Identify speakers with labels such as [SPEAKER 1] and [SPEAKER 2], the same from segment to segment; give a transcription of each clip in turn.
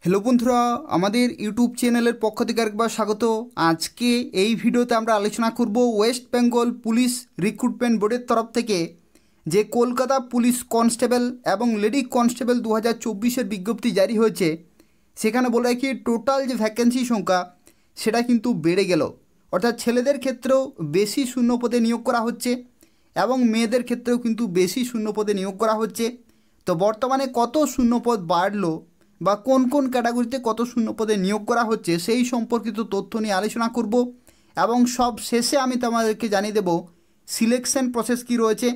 [SPEAKER 1] Hello বন্ধুরা, আমাদের YouTube চ্যানেলের পক্ষ থেকে আরেকবার স্বাগত। আজকে এই ভিডিওতে আমরা আলোচনা করব ওয়েস্ট বেঙ্গল পুলিশ রিক্রুটমেন্ট বোর্ডের তরফ থেকে যে কলকাতা পুলিশ কনস্টেবল এবং লেডি কনস্টেবল 2024-এর বিজ্ঞপ্তি জারি হয়েছে। সেখানে বলে রাখি, টোটাল যে ভ্যাকেন্সি সংখ্যা সেটা কিন্তু বেড়ে গেল। অর্থাৎ ছেলেদের ক্ষেত্রেও বেশি শূন্যপদে নিয়োগ করা হচ্ছে এবং মেয়েদের ক্ষেত্রেও কিন্তু বেশি শূন্যপদে নিয়োগ করা হচ্ছে। তো বর্তমানে কত শূন্যপদ বাড়লো বা কোন কোন ক্যাটাগরিতে কত শূন্যপদে নিয়োগ করা হচ্ছে সেই সম্পর্কিত তথ্য নিয়ে আলোচনা করব এবং সব শেষে আমি তোমাদেরকে জানিয়ে দেব সিলেকশন প্রসেস কী রয়েছে,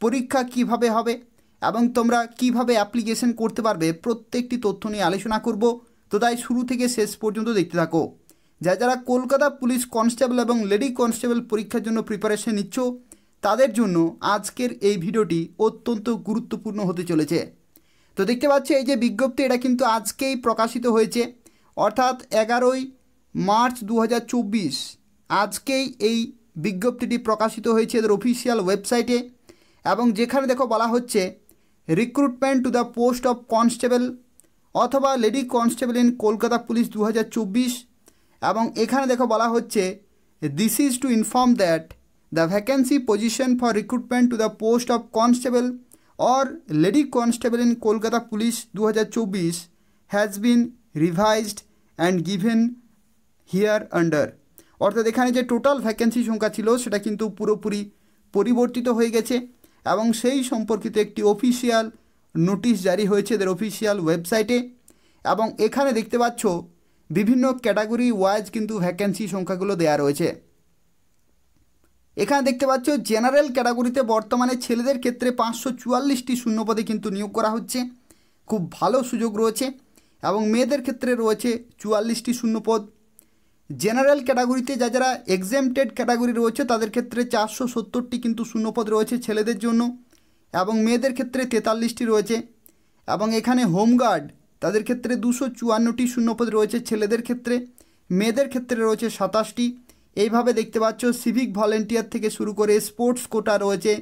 [SPEAKER 1] পরীক্ষা কিভাবে হবে এবং তোমরা কিভাবে অ্যাপ্লিকেশন করতে পারবে, প্রত্যেকটি তথ্য নিয়ে আলোচনা করব। তো তাই শুরু থেকে শেষ পর্যন্ত দেখতে থাকো। যারা কলকাতা পুলিশ কনস্টেবল এবং লেডি কনস্টেবল পরীক্ষার জন্য প্রিপারেশন নিচ্ছ, তাদের জন্য আজকের এই ভিডিওটি অত্যন্ত গুরুত্বপূর্ণ হতে চলেছে। তো দেখতে পাচ্ছি এই যে বিজ্ঞপ্তি, এটা কিন্তু আজকেই প্রকাশিত হয়েছে, অর্থাৎ 11ই মার্চ 2024 আজকেই এই বিজ্ঞপ্তিটি প্রকাশিত হয়েছে এদের অফিসিয়াল ওয়েবসাইটে। এবং যেখানে দেখো বলা হচ্ছে recruitment to the post of constable অথবা lady constable in Kolkata police 2024। এবং এখানে দেখো বলা হচ্ছে this is to inform that the vacancy position for recruitment to the post of constable or Lady Constable in Kolkata Police 2024 has been revised and given here under। অর্থাৎ এখানে যে total vacancy সংখ্যা ছিল সেটা কিন্তু পুরোপুরি পরিবর্তিত হয়ে গেছে এবং সেই সম্পর্কিত একটি অফিসিয়াল নোটিশ জারি হয়েছে এদের অফিসিয়াল ওয়েবসাইটে। এবং এখানে দেখতে পাচ্ছ বিভিন্ন ক্যাটাগরি ওয়াইজ কিন্তু ভ্যাকেন্সি সংখ্যাগুলো দেওয়া রয়েছে। এখানে দেখতে পাচ্ছ জেনারেল ক্যাটাগরিতে বর্তমানে ছেলেদের ক্ষেত্রে 544টি শূন্যপদে কিন্তু নিয়োগ করা হচ্ছে, খুব ভালো সুযোগ রয়েছে। এবং মেয়েদের ক্ষেত্রে রয়েছে 44টি শূন্যপদ। জেনারেল ক্যাটাগরিতে যারা এক্সেমটেড ক্যাটাগরি রয়েছে তাদের ক্ষেত্রে 470টি কিন্তু শূন্যপদ রয়েছে ছেলেদের জন্য এবং মেয়েদের ক্ষেত্রে 43টি রয়েছে। এবং এখানে হোমগার্ড তাদের ক্ষেত্রে 254টি শূন্যপদ রয়েছে ছেলেদের ক্ষেত্রে, মেয়েদের ক্ষেত্রে রয়েছে 27টি। এইভাবে দেখতে পাচ্ছ সিভিক ভলেন্টিয়ার থেকে শুরু করে স্পোর্টস কোটা রয়েছে,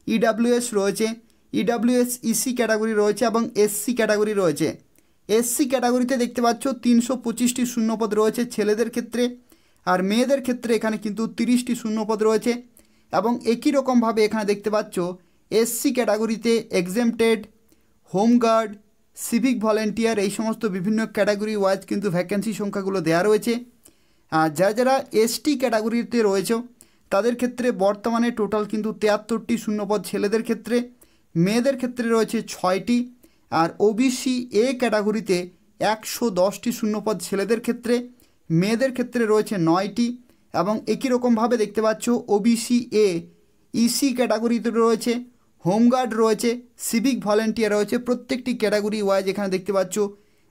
[SPEAKER 1] ইডাব্লিউএস রয়েছে, ইডাব্লিউএস ইসি ক্যাটাগরি রয়েছে এবং এসসি ক্যাটাগরি রয়েছে। এসসি ক্যাটাগরিতে দেখতে পাচ্ছ 325টি শূন্যপদ রয়েছে ছেলেদের ক্ষেত্রে, আর মেয়েদের ক্ষেত্রে এখানে কিন্তু 30টি শূন্যপদ রয়েছে। এবং একই রকমভাবে এখানে দেখতে পাচ্ছ এসসি ক্যাটাগরিতে এক্সেমটেড, হোমগার্ড, সিভিক ভলেন্টিয়ার এই সমস্ত বিভিন্ন ক্যাটাগরি ওয়াইজ কিন্তু ভ্যাকেন্সি সংখ্যাগুলো দেওয়া রয়েছে। আর যারা এসটি ক্যাটাগরিতে রয়েছে তাদের ক্ষেত্রে বর্তমানে টোটাল কিন্তু 73টি শূন্যপদ ছেলেদের ক্ষেত্রে, মেয়েদের ক্ষেত্রে রয়েছে 6টি। আর ওবিসি এ ক্যাটাগরিতে 110টি শূন্যপদ ছেলেদের ক্ষেত্রে, মেয়েদের ক্ষেত্রে রয়েছে 9টি। এবং একই রকমভাবে দেখতে পাচ্ছ ওবিসি এ ইসি ক্যাটাগরিতে রয়েছে, হোমগার্ড রয়েছে, সিভিক ভলেন্টিয়ার রয়েছে, প্রত্যেকটি ক্যাটাগরি ওয়াইজ এখানে দেখতে পাচ্ছ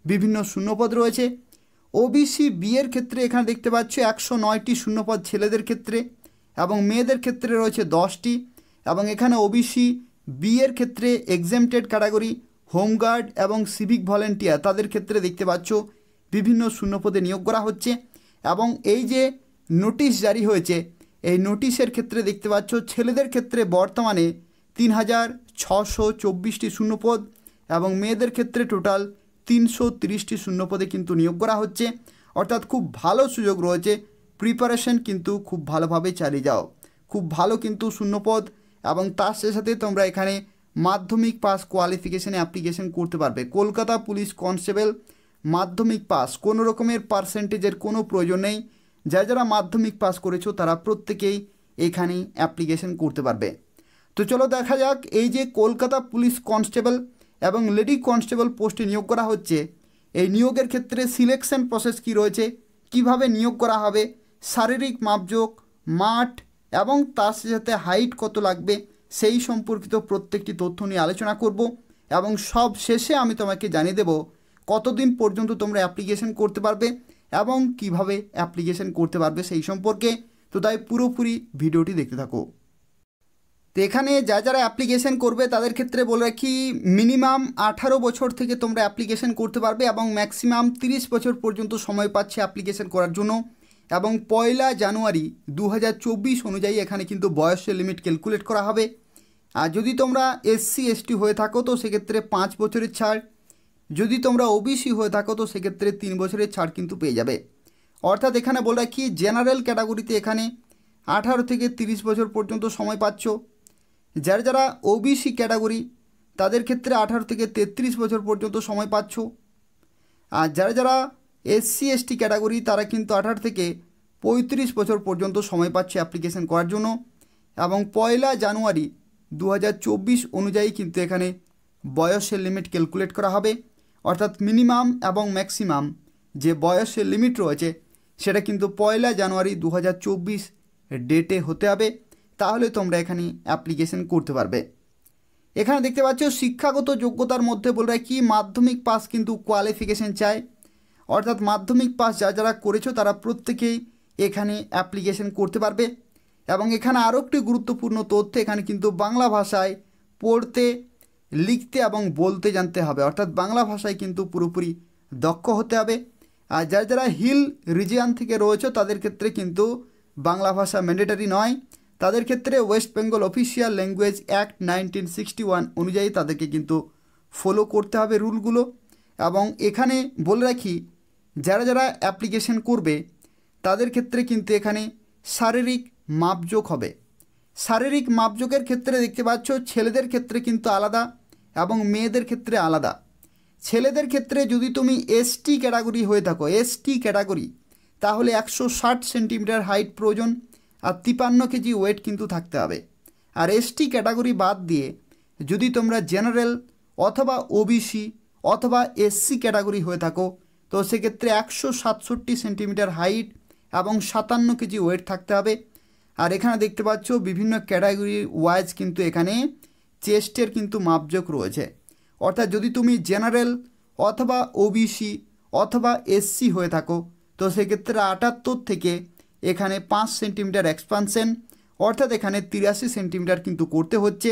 [SPEAKER 1] বিভিন্ন শূন্যপদ রয়েছে। ওবিসি বি এর ক্ষেত্রে এখানে দেখতে পাচ্ছ 109টি শূন্যপদ ছেলেদের ক্ষেত্রে এবং মেয়েদের ক্ষেত্রে রয়েছে 10টি। এবং এখানে ওবিসি বি এর ক্ষেত্রে এক্সেমটেড ক্যাটাগরি, হোমগার্ড এবং সিভিক ভলেন্টিয়ার তাদের ক্ষেত্রে দেখতে পাচ্ছ বিভিন্ন শূন্যপদে নিয়োগ করা হচ্ছে। এবং এই যে নোটিশ জারি হয়েছে এই নোটিশের ক্ষেত্রে দেখতে পাচ্ছ ছেলেদের ক্ষেত্রে বর্তমানে 3624টি শূন্যপদ এবং মেয়েদের ক্ষেত্রে টোটাল 330টি শূন্যপদে কিন্তু নিয়োগ করা হচ্ছে। অর্থাৎ খুব ভালো সুযোগ রয়েছে, প্রিপারেশন কিন্তু খুব ভালোভাবে চালিয়ে যাও, খুব ভালো কিন্তু শূন্যপদ। এবং তার সাথে তোমরা এখানে মাধ্যমিক পাস কোয়ালিফিকেশানে অ্যাপ্লিকেশন করতে পারবে। কলকাতা পুলিশ কনস্টেবল মাধ্যমিক পাস, কোনো রকমের পার্সেন্টেজের কোনো প্রয়োজন নেই। যারা মাধ্যমিক পাস করেছো তারা প্রত্যেকেই এখানে অ্যাপ্লিকেশন করতে পারবে। তো চলো দেখা যাক এই যে কলকাতা পুলিশ কনস্টেবল এবং লেডি কনস্টেবল পোস্টে নিয়োগ করা হচ্ছে, এই নিয়োগের ক্ষেত্রে সিলেকশন প্রসেস কী রয়েছে, কিভাবে নিয়োগ করা হবে, শারীরিক মাপজোক, মাঠ এবং তার সাথে হাইট কত লাগবে সেই সম্পর্কিত প্রত্যেকটি তথ্য নিয়ে আলোচনা করব। এবং সব শেষে আমি তোমাকে জানিয়ে দেব কতদিন পর্যন্ত তোমরা অ্যাপ্লিকেশন করতে পারবে এবং কিভাবে অ্যাপ্লিকেশন করতে পারবে সেই সম্পর্কে। তো তাই পুরোপুরি ভিডিওটি দেখতে থাকো। তো এখানে যারা অ্যাপ্লিকেশন করবে তাদের ক্ষেত্রে বলে রাখি, মিনিমাম 18 বছর থেকে তোমরা অ্যাপ্লিকেশন করতে পারবে এবং ম্যাক্সিমাম 30 বছর পর্যন্ত সময় পাচ্ছে অ্যাপ্লিকেশন করার জন্য। এবং 1 জানুয়ারি 2024 অনুযায়ী এখানে কিন্তু বয়সের লিমিট ক্যালকুলেট করা হবে। আর যদি তোমরা এসসি এসটি হয়ে থাকো তো সেক্ষেত্রে 5 বছরের ছাড়, যদি তোমরা ওবিসি হয়ে থাকো তো সেক্ষেত্রে 3 বছরের ছাড় কিন্তু পেয়ে যাবে। অর্থাৎ এখানে বলে রাখি জেনারেল ক্যাটাগরিতে এখানে 18 থেকে 30 বছর পর্যন্ত সময় পাচ্ছ। যারা ওবিসি ক্যাটাগরি তাদের ক্ষেত্রে 18 থেকে 33 বছর পর্যন্ত সময় পাচ্ছ। আর যারা এসসি এসটি ক্যাটাগরি তারা কিন্তু 18 থেকে 35 বছর পর্যন্ত সময় পাচ্ছে অ্যাপ্লিকেশন করার জন্য। এবং 1 জানুয়ারি 2024 অনুযায়ী কিন্তু এখানে বয়সের লিমিট ক্যালকুলেট করা হবে। অর্থাৎ মিনিমাম এবং ম্যাক্সিমাম যে বয়সের লিমিট রয়েছে সেটা কিন্তু 1 জানুয়ারি 2024 ডেটে হতে হবে, তাহলে তোমরা এখানে অ্যাপ্লিকেশন করতে পারবে। এখানে দেখতে পাচ্ছ শিক্ষাগত যোগ্যতার মধ্যে বলে রাখি মাধ্যমিক পাস কিন্তু কোয়ালিফিকেশন চায়। অর্থাৎ মাধ্যমিক পাস যারা করেছো তারা প্রত্যেকেই এখানে অ্যাপ্লিকেশন করতে পারবে। এবং এখানে আরও একটি গুরুত্বপূর্ণ তথ্য, এখানে কিন্তু বাংলা ভাষায় পড়তে লিখতে এবং বলতে জানতে হবে। অর্থাৎ বাংলা ভাষায় কিন্তু পুরোপুরি দক্ষ হতে হবে। আর যারা হিল রিজিয়ন থেকে রয়েছে তাদের ক্ষেত্রে কিন্তু বাংলা ভাষা ম্যান্ডেটারি নয়। তাদের ক্ষেত্রে West Bengal official language act 1961 অনুযায়ী তাদেরকে কিন্তু ফলো করতে হবে রুলগুলো। এবং এখানে বলে রাখি যারা অ্যাপ্লিকেশন করবে তাদের ক্ষেত্রে কিন্তু এখানে শারীরিক মাপজোক হবে। শারীরিক মাপজোকের ক্ষেত্রে দেখতে পাচ্ছ ছেলেদের ক্ষেত্রে কিন্তু আলাদা এবং মেয়েদের ক্ষেত্রে আলাদা। ছেলেদের ক্ষেত্রে যদি তুমি এসটি ক্যাটাগরি হয়ে থাকো, এসটি ক্যাটাগরি, তাহলে 160 সেন্টিমিটার হাইট প্রয়োজন আর 53 কেজি ওয়েট কিন্তু থাকতে হবে। আর এসটি ক্যাটাগরি বাদ দিয়ে যদি তোমরা জেনারেল অথবা ওবিসি অথবা এসসি ক্যাটাগরি হয়ে থাকো তো সেক্ষেত্রে 167 সেন্টিমিটার হাইট এবং 57 কেজি ওয়েট থাকতে হবে। আর এখানে দেখতে পাচ্ছ বিভিন্ন ক্যাটাগরি ওয়াইজ কিন্তু এখানে চেস্টের কিন্তু মাপজোক রয়েছে। অর্থাৎ যদি তুমি জেনারেল অথবা ওবিসি অথবা এসসি হয়ে থাকো তো সেক্ষেত্রে 78 থেকে এখানে 5 সেন্টিমিটার এক্সপানশন, অর্থাৎ এখানে 83 সেন্টিমিটার কিন্তু করতে হচ্ছে।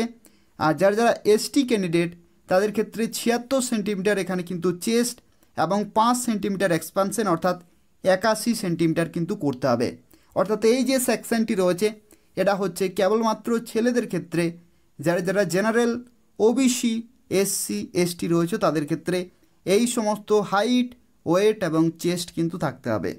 [SPEAKER 1] আর যারা এসটি ক্যান্ডিডেট তাদের ক্ষেত্রে 76 সেন্টিমিটার এখানে কিন্তু চেস্ট এবং 5 সেন্টিমিটার এক্সপানশন অর্থাৎ 81 সেন্টিমিটার কিন্তু করতে হবে। অর্থাৎ এই যে সেকশনটি রয়েছে এটা হচ্ছে কেবলমাত্র ছেলেদের ক্ষেত্রে। যারা জেনারেল ওবিসি এসসি এসটি রয়েছে তাদের ক্ষেত্রে এই সমস্ত হাইট ওয়েট এবং চেস্ট কিন্তু থাকতে হবে।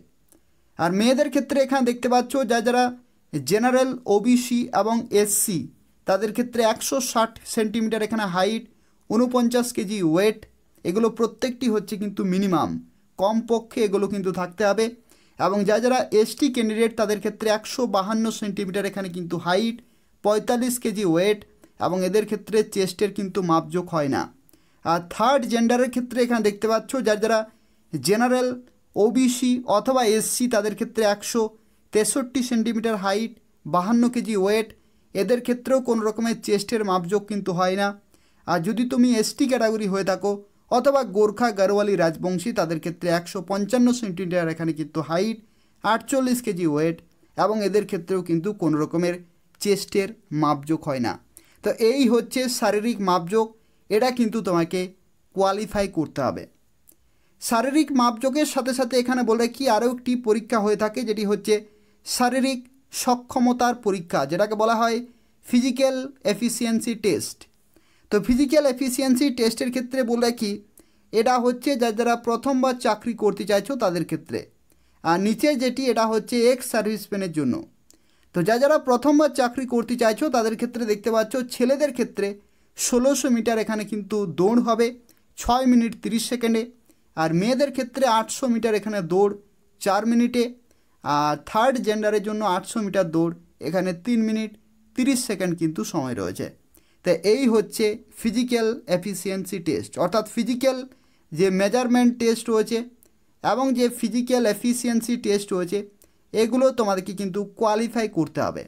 [SPEAKER 1] আর মেয়েদের ক্ষেত্রে এখানে দেখতে পাচ্ছ যারা জেনারেল ওবিসি এবং এসসি তাদের ক্ষেত্রে 160 সেন্টিমিটার এখানে হাইট, 49 কেজি ওয়েট, এগুলো প্রত্যেকটি হচ্ছে কিন্তু মিনিমাম, কমপক্ষে এগুলো কিন্তু থাকতে হবে। এবং যারা এসটি ক্যান্ডিডেট তাদের ক্ষেত্রে 152 সেন্টিমিটার এখানে কিন্তু হাইট, 45 কেজি ওয়েট এবং এদের ক্ষেত্রে চেস্টের কিন্তু মাপজোক হয় না। আর থার্ড জেন্ডারের ক্ষেত্রে এখানে দেখতে পাচ্ছ যারা জেনারেল ওবিসি অথবা এসসি তাদের ক্ষেত্রে 163 সেন্টিমিটার হাইট, 52 কেজি ওয়েট, এদের ক্ষেত্রেও কোনো রকমের চেস্টের মাপজোক কিন্তু হয় না। আর যদি তুমি এসটি ক্যাটাগরি হয়ে থাকো অথবা গোর্খা গারোয়ালি রাজবংশী তাদের ক্ষেত্রে 155 সেন্টিমিটার এখানে কিন্তু হাইট, 48 কেজি ওয়েট এবং এদের ক্ষেত্রেও কিন্তু কোনো রকমের চেস্টের মাপজোক হয় না। তো এই হচ্ছে শারীরিক মাপজোক, এটা কিন্তু তোমাকে কোয়ালিফাই করতে হবে। শারীরিক মাপজোকের সাথে সাথে এখানে বলে কি আরও একটি পরীক্ষা হয়ে থাকে যেটি হচ্ছে শারীরিক সক্ষমতার পরীক্ষা, যেটাকে বলা হয় ফিজিক্যাল এফিসিয়েন্সি টেস্ট। তো ফিজিক্যাল এফিসিয়েন্সি টেস্টের ক্ষেত্রে বলে কি এটা হচ্ছে যারা প্রথমবার চাকরি করতে চাইছো তাদের ক্ষেত্রে। আর নিচে যেটি এটা হচ্ছে এক্স সার্ভিসম্যানের জন্য। তো যারা প্রথমবার চাকরি করতে চাইছো তাদের ক্ষেত্রে দেখতে পাচ্ছ ছেলেদের ক্ষেত্রে 1600 মিটার এখানে কিন্তু দৌড় হবে 6 মিনিট 30 সেকেন্ডে। আর মেয়েদের ক্ষেত্রে 800 মিটার এখানে দৌড় 4 মিনিটে। আর থার্ড জেন্ডারের জন্য 800 মিটার দৌড় এখানে 3 মিনিট 30 সেকেন্ড কিন্তু সময় রয়েছে। তো এই হচ্ছে ফিজিক্যাল এফিসিয়েন্সি টেস্ট, অর্থাৎ ফিজিক্যাল যে মেজারমেন্ট টেস্ট রয়েছে এবং যে ফিজিক্যাল এফিসিয়েন্সি টেস্ট রয়েছে এগুলো তোমাদেরকে কিন্তু কোয়ালিফাই করতে হবে।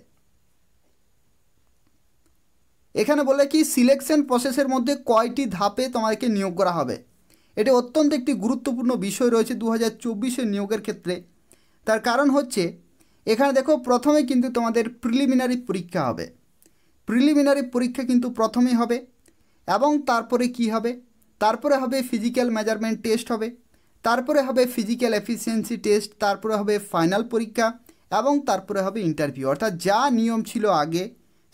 [SPEAKER 1] এখানে বলে কি সিলেকশন প্রসেসের মধ্যে কয়টি ধাপে তোমাদেরকে নিয়োগ করা হবে, এটা অত্যন্ত একটি গুরুত্বপূর্ণ বিষয় রয়েছে 2024 নিয়োগের ক্ষেত্রে। তার কারণ হচ্ছে এখানে দেখো প্রথমে কিন্তু তোমাদের প্রিলিমিনারি পরীক্ষা হবে। প্রিলিমিনারি পরীক্ষা কিন্তু প্রথমেই হবে এবং তারপরে কি হবে, তারপরে হবে ফিজিক্যাল মেজারমেন্ট টেস্ট হবে, তারপরে হবে ফিজিক্যাল এফিসিয়েন্সি টেস্ট, তারপরে হবে ফাইনাল পরীক্ষা এবং তারপরে হবে ইন্টারভিউ। অর্থাৎ যা নিয়ম ছিল আগে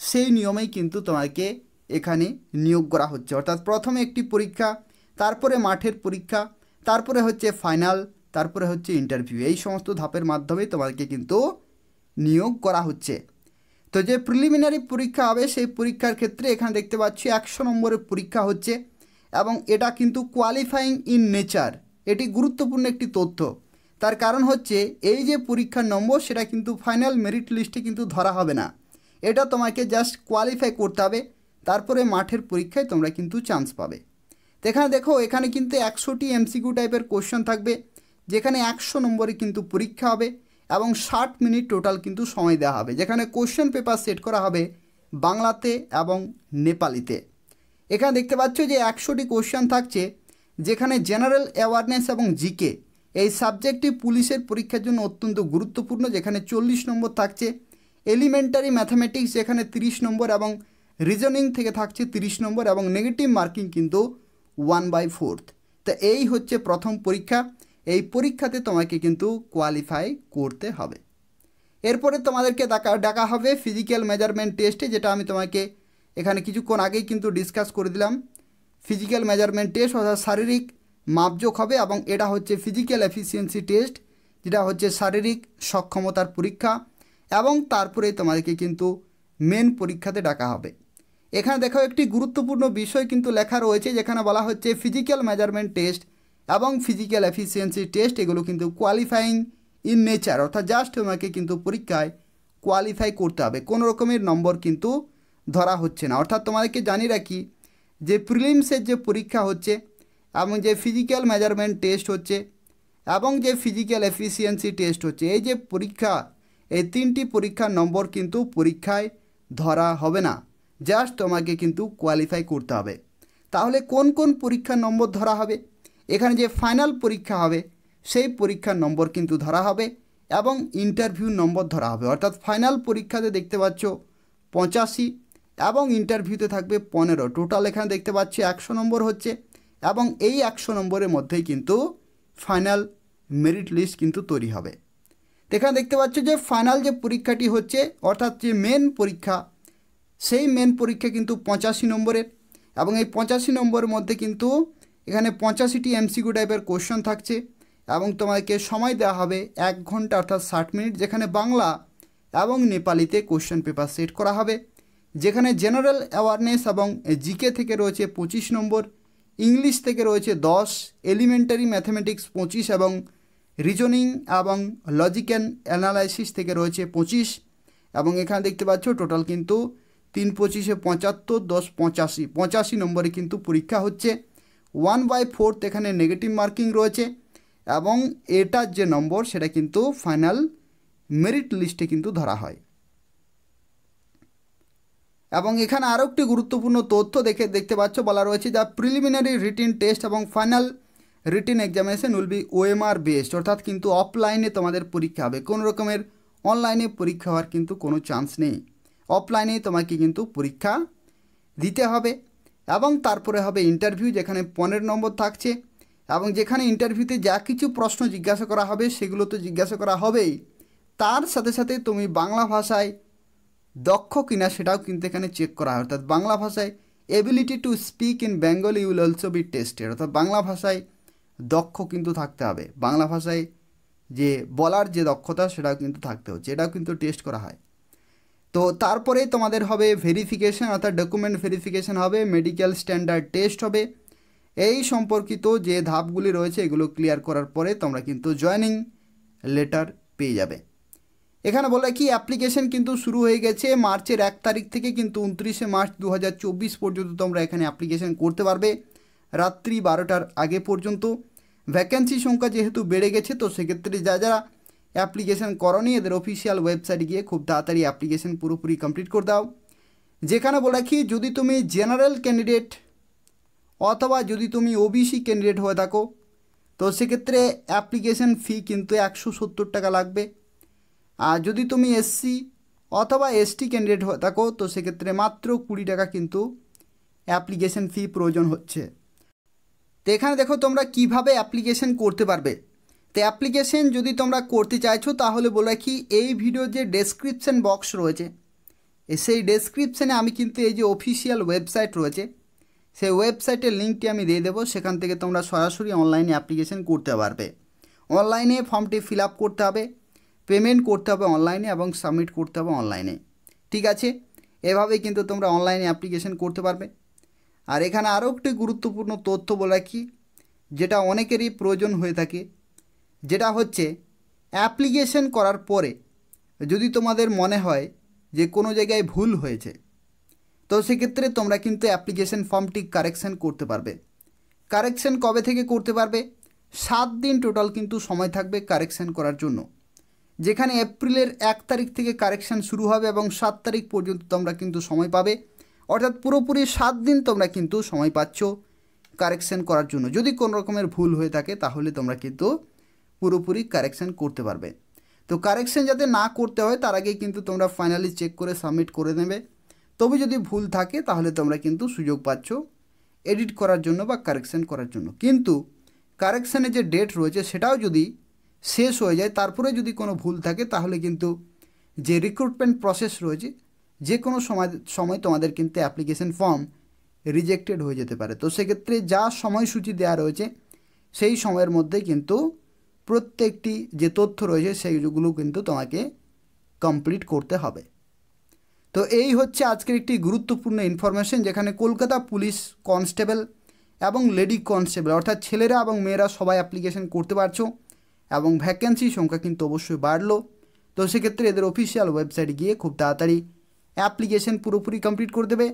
[SPEAKER 1] সেই নিয়মেই কিন্তু তোমাকে এখানে নিয়োগ করা হচ্ছে। অর্থাৎ প্রথমে একটি পরীক্ষা, তারপরে মাঠের পরীক্ষা, তারপরে হচ্ছে ফাইনাল, তারপরে হচ্ছে ইন্টারভিউ। এই সমস্ত ধাপের মাধ্যমে তোমাকে কিন্তু নিয়োগ করা হচ্ছে। তো যে প্রিলিমিনারি পরীক্ষা হবে সেই পরীক্ষার ক্ষেত্রে এখানে দেখতে পাচ্ছি 100 নম্বরের পরীক্ষা হচ্ছে এবং এটা কিন্তু কোয়ালিফাইং ইন নেচার। এটি গুরুত্বপূর্ণ একটি তথ্য। তার কারণ হচ্ছে এই যে পরীক্ষার নম্বর সেটা কিন্তু ফাইনাল মেরিট লিস্টে কিন্তু ধরা হবে না। এটা তোমাকে জাস্ট কোয়ালিফাই করতে হবে, তারপরে মাঠের পরীক্ষায় তোমরা কিন্তু চান্স পাবে। তো এখানে দেখো, এখানে কিন্তু 100টি এমসিকিউ টাইপের কোশ্চেন থাকবে, যেখানে 100 নম্বরে কিন্তু পরীক্ষা হবে এবং 60 মিনিট টোটাল কিন্তু সময় দেওয়া হবে, যেখানে কোশ্চেন পেপার সেট করা হবে বাংলাতে এবং নেপালিতে। এখানে দেখতে পাচ্ছ যে 100টি কোশ্চেন থাকছে, যেখানে জেনারেল অ্যাওয়ারনেস এবং জিকে এই সাবজেক্টটি পুলিশের পরীক্ষার জন্য অত্যন্ত গুরুত্বপূর্ণ, যেখানে 40 নম্বর থাকছে। এলিমেন্টারি ম্যাথামেটিক্স যেখানে 30 নম্বর এবং রিজনিং থেকে থাকছে 30 নম্বর এবং নেগেটিভ মার্কিং কিন্তু 1/4। তো এই হচ্ছে প্রথম পরীক্ষা। এই পরীক্ষাতে তোমাকে কিন্তু কোয়ালিফাই করতে হবে। এরপরে তোমাদেরকে ডাকা হবে ফিজিক্যাল মেজারমেন্ট টেস্টে, যেটা আমি তোমাকে এখানে কিছুক্ষণ আগেই কিন্তু ডিসকাস করে দিলাম। ফিজিক্যাল মেজারমেন্ট টেস্ট অর্থাৎ শারীরিক মাপজোক হবে এবং এটা হচ্ছে ফিজিক্যাল এফিসিয়েন্সি টেস্ট, যেটা হচ্ছে শারীরিক সক্ষমতার পরীক্ষা, এবং তারপরে তোমাদেরকে কিন্তু মেন পরীক্ষাতে ডাকা হবে। এখানে দেখো একটি গুরুত্বপূর্ণ বিষয় কিন্তু লেখা রয়েছে, যেখানে বলা হচ্ছে ফিজিক্যাল মেজারমেন্ট টেস্ট এবং ফিজিক্যাল এফিসিয়েন্সি টেস্ট এগুলো কিন্তু কোয়ালিফাইং ইন নেচার, অর্থাৎ জাস্ট তোমাকে কিন্তু পরীক্ষায় কোয়ালিফাই করতে হবে, কোনো রকমের নম্বর কিন্তু ধরা হচ্ছে না। অর্থাৎ তোমাদেরকে জানিয়ে রাখি যে প্রিলিমসের যে পরীক্ষা হচ্ছে এবং যে ফিজিক্যাল মেজারমেন্ট টেস্ট হচ্ছে এবং যে ফিজিক্যাল এফিসিয়েন্সি টেস্ট হচ্ছে, এই যে পরীক্ষা, এই তিনটি পরীক্ষার নম্বর কিন্তু পরীক্ষায় ধরা হবে না, জাস্ট তোমাকে কিন্তু কোয়ালিফাই করতে হবে। তাহলে কোন কোন পরীক্ষার নম্বর ধরা হবে? এখানে যে ফাইনাল পরীক্ষা হবে সেই পরীক্ষার নম্বর কিন্তু ধরা হবে এবং ইন্টারভিউ নম্বর ধরা হবে। অর্থাৎ ফাইনাল পরীক্ষাতে দেখতে পাচ্ছ 85 এবং ইন্টারভিউতে থাকবে 15। টোটাল এখানে দেখতে পাচ্ছি 100 নম্বর হচ্ছে এবং এই 100 নম্বরের মধ্যেই কিন্তু ফাইনাল মেরিট লিস্ট কিন্তু তৈরি হবে। এখানে দেখতে পাচ্ছ যে ফাইনাল যে পরীক্ষাটি হচ্ছে অর্থাৎ যে মেন পরীক্ষা, সেই মেন পরীক্ষা কিন্তু 85 নম্বরের এবং এই 85 নম্বরের মধ্যে কিন্তু এখানে 85টি এমসিকিউ টাইপের কোশ্চেন থাকছে এবং তোমাকে সময় দেওয়া হবে 1 ঘন্টা অর্থাৎ 60 মিনিট, যেখানে বাংলা এবং নেপালিতে কোশ্চেন পেপার সেট করা হবে, যেখানে জেনারেল অ্যাওয়ারনেস এবং জিকে থেকে রয়েছে 25 নম্বর, ইংলিশ থেকে রয়েছে 10, এলিমেন্টারি ম্যাথামেটিক্স 25 এবং রিজনিং এবং লজিক্যাল অ্যানালাইসিস থেকে রয়েছে 25। এবং এখানে দেখতে পাচ্ছ টোটাল কিন্তু 3 25 75, 10 85 নম্বরে কিন্তু পরীক্ষা হচ্ছে। 1/4 এখানে নেগেটিভ মার্কিং রয়েছে এবং এটার যে নম্বর সেটা কিন্তু ফাইনাল মেরিট লিস্টে কিন্তু ধরা হয়। এবং এখানে আরও একটি গুরুত্বপূর্ণ তথ্য দেখতে পাচ্ছ, বলা রয়েছে দ্য প্রিলিমিনারি রিটিন টেস্ট এবং final written examination will be OMR based, অর্থাৎ কিন্তু অফলাইনে তোমাদের পরীক্ষা হবে, কোনো রকমের অনলাইনে পরীক্ষা হওয়ার কিন্তু কোনো চান্স নেই। অফলাইনে তোমাকে কিন্তু পরীক্ষা দিতে হবে এবং তারপরে হবে ইন্টারভিউ, যেখানে 15 নম্বর থাকছে এবং যেখানে ইন্টারভিউতে যা কিছু প্রশ্ন জিজ্ঞাসা করা হবে সেগুলো তো জিজ্ঞাসা করা হবেই, তার সাথে সাথে তুমি বাংলা ভাষায় দক্ষ কিনা সেটাও কিন্তু এখানে চেক করা হয়। অর্থাৎ বাংলা ভাষায় ability to speak in Bengali will also be tested, অর্থাৎ বাংলা ভাষায় দক্ষ কিন্তু থাকতে হবে, বাংলা ভাষায় যে বলার যে দক্ষতা সেটাও কিন্তু থাকতে হচ্ছে, এটাও কিন্তু টেস্ট করা হয়। তো তারপরে তোমাদের হবে ভেরিফিকেশান, অর্থাৎ ডকুমেন্ট ভেরিফিকেশান হবে, মেডিকেল স্ট্যান্ডার্ড টেস্ট হবে। এই সম্পর্কিত যে ধাপগুলি রয়েছে এগুলো ক্লিয়ার করার পরে তোমরা কিন্তু জয়েনিং লেটার পেয়ে যাবে। এখানে বলে কি অ্যাপ্লিকেশন কিন্তু শুরু হয়ে গেছে মার্চের 1 তারিখ থেকে কিন্তু 29শে মার্চ 2024 পর্যন্ত তোমরা এখানে অ্যাপ্লিকেশন করতে পারবে রাত্রি 12টার আগে পর্যন্ত। ভ্যাকেন্সি সংখ্যা যেহেতু বেড়ে গেছে তো সেক্ষেত্রে যারা অ্যাপ্লিকেশন করনি এদের অফিসিয়াল ওয়েবসাইটে গিয়ে খুব তাড়াতাড়ি অ্যাপ্লিকেশন পুরোপুরি কমপ্লিট করে দাও। যেখানে বলে রাখি যদি তুমি জেনারেল ক্যান্ডিডেট অথবা যদি তুমি ওবিসি ক্যান্ডিডেট হয়ে থাকো তো সেক্ষেত্রে অ্যাপ্লিকেশন ফি কিন্তু 170 টাকা লাগবে। আর যদি তুমি এসসি অথবা এসটি ক্যান্ডিডেট হয়ে থাকো তো সেক্ষেত্রে মাত্র 20 টাকা কিন্তু অ্যাপ্লিকেশন ফি প্রয়োজন হচ্ছে। তো এখানে দেখো তোমরা কিভাবে অ্যাপ্লিকেশন করতে পারবে। তো অ্যাপ্লিকেশন যদি তোমরা করতে চাইছো তাহলে বলে রাখি এই ভিডিওর যে ডেসক্রিপশন বক্স রয়েছে সেই ডেসক্রিপশানে আমি কিন্তু এই যে অফিসিয়াল ওয়েবসাইট রয়েছে সেই ওয়েবসাইটের লিঙ্কটি আমি দিয়ে দেবো, সেখান থেকে তোমরা সরাসরি অনলাইনে অ্যাপ্লিকেশন করতে পারবে। অনলাইনে ফর্মটি ফিল আপ করতে হবে, পেমেন্ট করতে হবে অনলাইনে এবং সাবমিট করতে হবে অনলাইনে। ঠিক আছে, এভাবেই কিন্তু তোমরা অনলাইনে অ্যাপ্লিকেশন করতে পারবে। আর এখানে আরও একটি গুরুত্বপূর্ণ তথ্য বলে রাখি, যেটা অনেকেরই প্রয়োজন হয়ে থাকে, যেটা হচ্ছে অ্যাপ্লিকেশন করার পরে যদি তোমাদের মনে হয় যে কোনো জায়গায় ভুল হয়েছে, তো সেক্ষেত্রে তোমরা কিন্তু অ্যাপ্লিকেশন ফর্মটি কারেকশন করতে পারবে। কারেকশন কবে থেকে করতে পারবে? 7 দিন টোটাল কিন্তু সময় থাকবে কারেকশন করার জন্য। যেখানে এপ্রিলের 1 তারিখ থেকে কারেকশন শুরু হবে এবং 7 তারিখ পর্যন্ত তোমরা কিন্তু সময় পাবে, অর্থাৎ পুরোপুরি 7 দিন তোমরা কিন্তু সময় পাচ্ছ কারেকশন করার জন্য। যদি কোনো রকমের ভুল হয়ে থাকে তাহলে তোমরা কিন্তু পুরোপুরি কারেকশন করতে পারবে। তো কারেকশন যাতে না করতে হয় তার আগেই কিন্তু তোমরা ফাইনালি চেক করে সাবমিট করে নেবে। তবে যদি ভুল থাকে তাহলে তোমরা কিন্তু সুযোগ পাচ্ছ এডিট করার জন্য বা কারেকশন করার জন্য। কিন্তু কারেকশানের যে ডেট রয়েছে সেটাও যদি শেষ হয়ে যায়, তারপরে যদি কোনো ভুল থাকে তাহলে কিন্তু যে রিক্রুটমেন্ট প্রসেস রয়েছে যে কোনো সময় তোমাদের কিন্তু অ্যাপ্লিকেশন ফর্ম রিজেক্টেড হয়ে যেতে পারে। তো সেক্ষেত্রে যা সময়সূচি দেওয়া রয়েছে সেই সময়ের মধ্যে কিন্তু প্রত্যেকটি যে তথ্য রয়েছে সেইগুলো কিন্তু তোমাকে কমপ্লিট করতে হবে। তো এই হচ্ছে আজকের একটি গুরুত্বপূর্ণ ইনফরমেশন, যেখানে কলকাতা পুলিশ কনস্টেবল এবং লেডি কনস্টেবল অর্থাৎ ছেলেরা এবং মেয়েরা সবাই অ্যাপ্লিকেশন করতে পারছো এবং ভ্যাকেন্সির সংখ্যা কিন্তু অবশ্যই বাড়লো। তো সেক্ষেত্রে এদের অফিসিয়াল ওয়েবসাইটে গিয়ে খুব তাড়াতাড়ি অ্যাপ্লিকেশন পুরোপুরি কমপ্লিট করে দেবে।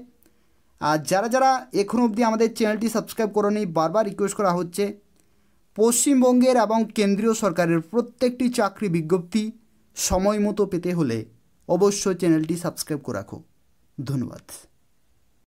[SPEAKER 1] আর যারা যারা এখনও অবধি আমাদের চ্যানেলটি সাবস্ক্রাইব করোনি, বারবার রিকোয়েস্ট করা হচ্ছে, পশ্চিমবঙ্গের এবং কেন্দ্রীয় সরকারের প্রত্যেকটি চাকরি বিজ্ঞপ্তি সময় মতো পেতে হলে অবশ্যই চ্যানেলটি সাবস্ক্রাইব করে রাখো। ধন্যবাদ।